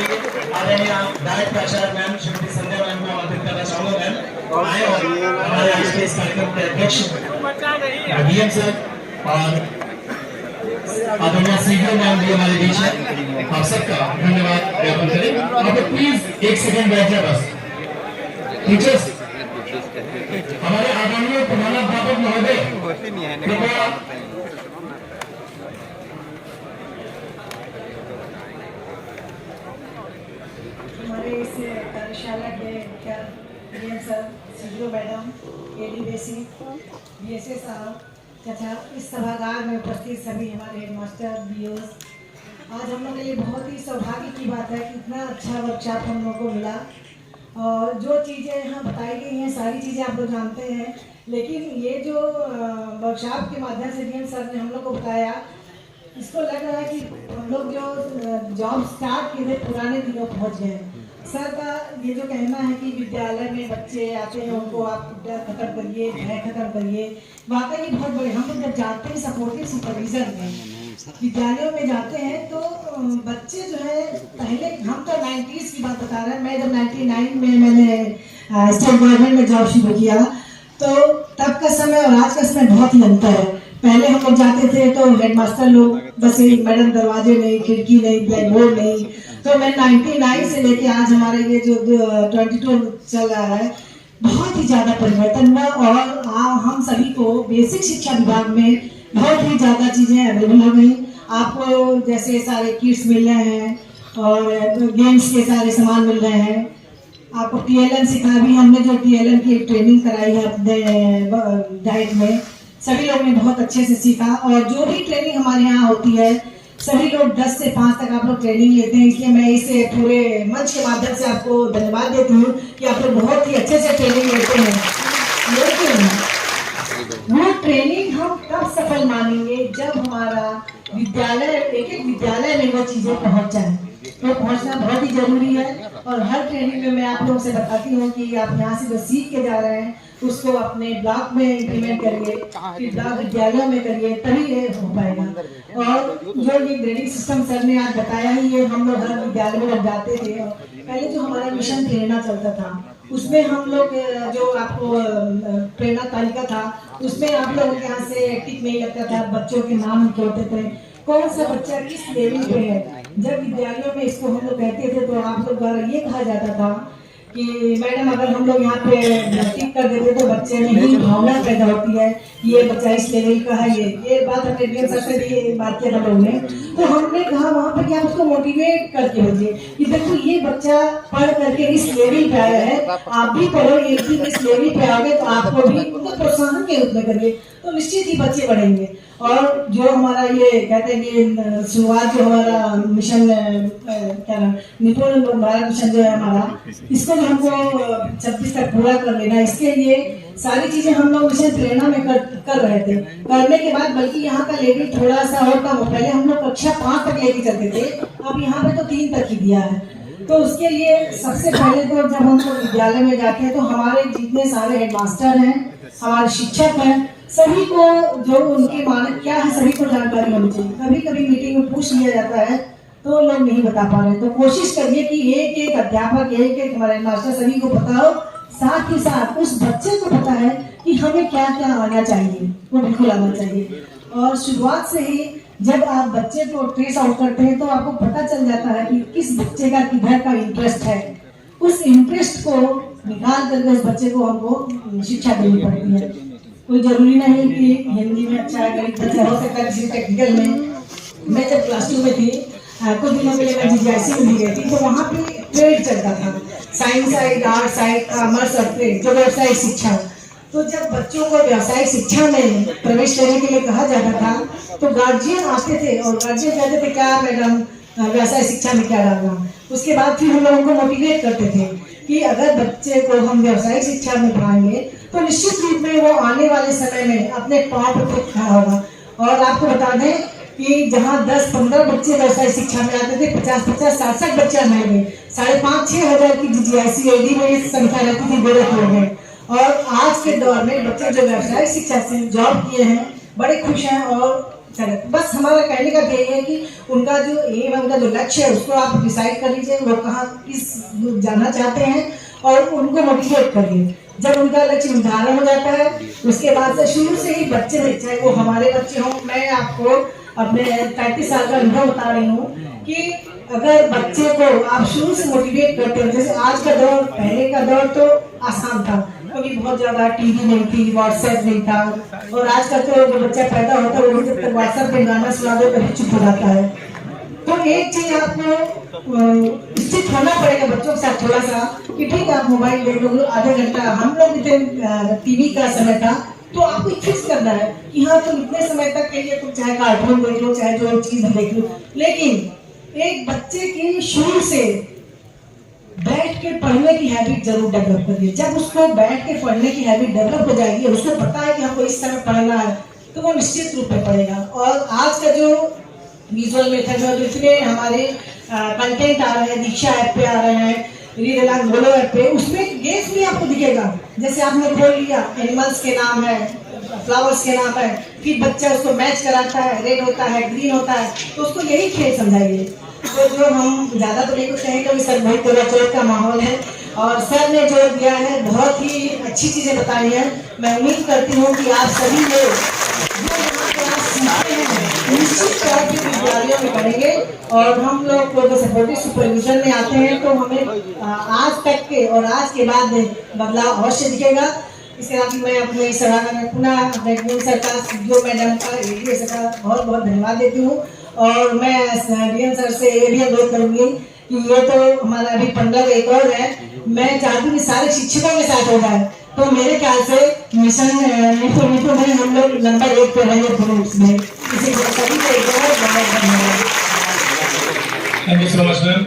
आदरणीय डायरेक्ट प्राचार्य मैम श्रीमती संध्या मैम को आमंत्रित करना चाहूंगा मैम आए और हमारे आज के इस कार्यक्रम के अध्यक्ष डीएम सर और आदरणीय सीडीओ मैम भी हमारे बीच है। आप सबका धन्यवाद ज्ञापन करें। आप प्लीज एक सेकंड बैठ जाए बस। टीचर्स हमारे आदरणीय प्रधानाध्यापक महोदय कृपया हमारे इस कार्यशाला के DM sir, CDO madam, AD basic, BSA साहब तथा इस सभागार में उपस्थित सभी हमारे हेडमास्टर बीओस, आज हम लोग के लिए बहुत ही सौभाग्य की बात है कि इतना अच्छा वर्कशॉप हम लोग को मिला और जो चीज़ें यहाँ बताई गई हैं सारी चीज़ें आप लोग जानते हैं, लेकिन ये जो वर्कशॉप के माध्यम से डीएम सर ने हम लोग को बताया, इसको लग रहा है कि हम लोग जो जॉब स्टार्ट किए थे पुराने दिनों पहुँच गए। सर का ये जो कहना है कि विद्यालय में बच्चे आते हैं उनको आप डर खत्म करिए, भय खत्म करिए, वाकई बहुत बड़े हम लोग जब जाते हैं सपोर्टिव सुपरविजन में विद्यालयों में जाते हैं तो बच्चे जो है पहले हम तो 90s की बात बता रहे हैं। मैं जब 99 में मैंने स्टेट गवर्नमेंट में जॉब शुरू किया तो तब का समय और आज का समय बहुत ही अंतर है। पहले हम लोग जाते थे तो हेडमास्टर लोग बस मैडम दरवाजे नहीं, खिड़की नहीं, ब्लैक बोर्ड नहीं। तो मैं 99 से लेके आज हमारे ये जो 22 चल रहा है बहुत ही ज़्यादा परिवर्तन हुआ और हम सभी को बेसिक शिक्षा विभाग में बहुत ही ज़्यादा चीज़ें अवेलेबल हो गई। आपको जैसे सारे किट्स मिल रहे हैं और गेम्स के सारे सामान मिल रहे हैं। आपको TLN सिखा भी, हमने जो TLN की ट्रेनिंग कराई है अपने डाइट में, सभी लोग ने बहुत अच्छे से सीखा और जो भी ट्रेनिंग हमारे यहाँ होती है सभी लोग 10 से 5 तक आप लोग ट्रेनिंग लेते हैं। इसलिए मैं इस पूरे मंच के माध्यम से आपको धन्यवाद देती हूँ कि आप लोग बहुत ही अच्छे से ट्रेनिंग लेते हैं। लेकिन वो ट्रेनिंग हम तब सफल मानेंगे जब हमारा विद्यालय, एक विद्यालय में वो चीज़ें पहुँच जाए। तो पहुँचना बहुत ही जरूरी है और हर ट्रेनिंग में मैं आप लोगों से बताती हूँ कि आप यहाँ से जो सीख के जा रहे हैं उसको अपने ब्लॉक में इम्प्लीमेंट करिए, फिर ब्लॉक विद्यालयों में करिए, तभी ये हो पाएगा। और जो ये ग्रेडिंग सिस्टम सर ने आज बताया ही, ये हम लोग हर विद्यालय में जब जाते थे पहले जो हमारा मिशन प्रेरणा चलता था उसमें हम लोग जो आपको प्रेरणा तालिका था उसमें आप लोगों के यहाँ से टिक नहीं लगता था, बच्चों के नाम लिखे होते थे, कौन सा बच्चा किस लेवल पे है। जब विद्यालयों में इसको हम लोग कहते थे तो आप लोग द्वारा ये कहा जाता था कि मैडम अगर हम लोग यहाँ पे टिक कर देते तो बच्चे में ही भावना पैदा होती है कि ये बच्चा इस लेवल का है। ये बात अपने डीएम सर से भी बात किया हम लोगों ने, तो हमने कहा वहाँ पर कि आप उसको मोटिवेट करके भेजिए कि देखो ये बच्चा पढ़ करके इस लेवल पे आया है, आप भी पढ़ो, एक दिन इस लेवल पे आओगे तो आपको भी उनको प्रोत्साहन के रूप में करिए तो निश्चित ही बच्चे बढ़ेंगे। और जो हमारा ये कहते हैं कि शुरुआत जो हमारा मिशन क्या नाम निपुण भारत मिशन जो है हमारा, इसको जो हमको 26 तक पूरा कर लेना, इसके लिए सारी चीजें हम लोग मिशन प्रेरणा में कर रहे थे। करने के बाद बल्कि यहाँ का लेवल थोड़ा सा और कम, पहले हम लोग कक्षा 5 तक लेके चलते थे, अब यहाँ पे तो 3 तक ही दिया है। तो उसके लिए सबसे पहले तो जब हम लोग विद्यालय में जाते हैं तो हमारे जितने सारे हेडमास्टर हैं, हमारे शिक्षक हैं, सभी को जो उनके मानक क्या है सभी को जानकारी होनी चाहिए। कभी कभी मीटिंग में पूछ लिया जाता है तो लोग नहीं बता पा रहे, तो कोशिश करिए कि एक एक अध्यापक, एक एक हमारे मास्टर सभी को पता हो, साथ ही साथ उस बच्चे को पता है कि हमें क्या क्या आना चाहिए, वो बिल्कुल आना चाहिए। और शुरुआत से ही जब आप बच्चे को ट्रेस आउट करते हैं तो आपको पता चल जाता है कि किस बच्चे का किधर का इंटरेस्ट है। उस इंटरेस्ट को निकाल करके उस बच्चे को हमको शिक्षा देनी पड़ती है। कोई जरूरी नहीं कि हिंदी में अच्छा है, गणित अच्छा हो सकता है, किसी टेक्निकल में। मैं जब क्लास 2 में थी कुछ दिनों के लिए मैं GGIC में भी गई थी, तो वहाँ पे ट्रेड चलता था, science side, art side, commerce और ट्रेड, जो व्यवसायिक शिक्षा। तो जब बच्चों को व्यावसायिक शिक्षा में प्रवेश करने के लिए कहा जाता था तो गार्जियन आते थे और गार्जियन कहते थे क्या मैडम व्यवसायिक शिक्षा में क्या डालना। उसके बाद फिर हम लोगों को मोटिवेट करते थे कि अगर बच्चे को हम व्यावसायिक शिक्षा में पढ़ाएंगे तो निश्चित रूप में वो आने वाले समय में अपने पाँव पर खड़ा होगा। और आपको बता दें कि जहाँ 10-15 बच्चे व्यवसायिक शिक्षा में आते थे, 50-50, 60-60 बच्चे हमारे में 5,500-6 हज़ार की GGIC AD में इस संख्या रहती थी, गोरखपुर में। और आज के दौर में बच्चे जो व्यवसायिक शिक्षा से जॉब किए हैं बड़े खुश हैं और चले। बस हमारा कहने का ध्येय है कि उनका जो एम है, उनका जो लक्ष्य है, उसको आप डिसाइड कर लीजिए, वो कहाँ किस जाना चाहते हैं और उनको मोटिवेट करिए। जब उनका लक्ष्य निर्धारण हो जाता है, उसके बाद से शुरू से ही बच्चे में, चाहे वो हमारे बच्चे हों, मैं आपको अपने 35 साल का अनुभव बता रही हूँ कि अगर बच्चे को आप शुरू से मोटिवेट करते हो, जैसे आज का दौर, पहले का दौर तो आसान था क्योंकि बहुत ज्यादा टीवी नहीं थी, व्हाट्सएप नहीं था, और आज का तो जो बच्चा पैदा होता है वो जब तक व्हाट्सएप पे गाना सुना दो तभी चुप हो जाता है। तो एक चीज आपको निश्चित होना पड़ेगा बच्चों के साथ थोड़ा सा कि ठीक है आप मोबाइल देख लो आधे घंटा, हम लोग टीवी का समय था तो आपको फिक्स करना है कि हाँ तुम इतने समय तक के लिए तुम चाहे कार्टून देख लो, चाहे जो चीज देख लो, लेकिन एक बच्चे की शुरू से बैठ के पढ़ने की हैबिट जरूर डेवलप करिए। जब उसको बैठ के पढ़ने की हैबिट डेवलप हो जाएगी, उसको पता है कि हमको इस समय पढ़ना है, तो वो निश्चित रूप में पढ़ेगा। और आज का जो विजुअल मेथड में जितने हमारे कंटेंट आ रहे हैं, दीक्षा ऐप पे आ रहे हैं, रीड अलॉन्ग बोलो ऐप पे, उसमें गेम्स भी आपको दिखेगा। जैसे आपने खोल लिया, एनिमल्स के नाम है, फ्लावर्स के नाम है, फिर बच्चा उसको मैच कराता है, रेड होता है, ग्रीन होता है, तो उसको यही खेल समझाइए। तो जो हम ज़्यादा तो नहीं कुछ कहें, कभी सर बहुत चोट का माहौल है और सर ने जो दिया है बहुत ही अच्छी चीज़ें बताई हैं। मैं उम्मीद करती हूँ कि आप सभी लोग जो यहाँ पे आज सीखते हैं निश्चित तौर पे विद्यालयों में करेंगे। और हम लोग को जो सपोर्टिव सुपरविजन में आते हैं तो हमें आज तक के और आज के बाद बदलाव अवश्य दिखेगा। इसके साथ मैं अपने सलाहकार में पुनः डीएम सर का, सीडीओ मैडम का, एडीओ सर का बहुत बहुत धन्यवाद देती हूँ। और मैं डीएम सर से ये भी अनुरोध करूँगी कि ये तो हमारा अभी 15 का एक और है, मैं चाहती हूँ कि सारे शिक्षकों के साथ हो जाए, तो मेरे ख्याल से मिशन निपुण में हम लोग नंबर 1 पे रहेंगे पूरे उसमें। इसी सभी को एक बार धन्यवाद। Thank you so much ma'am.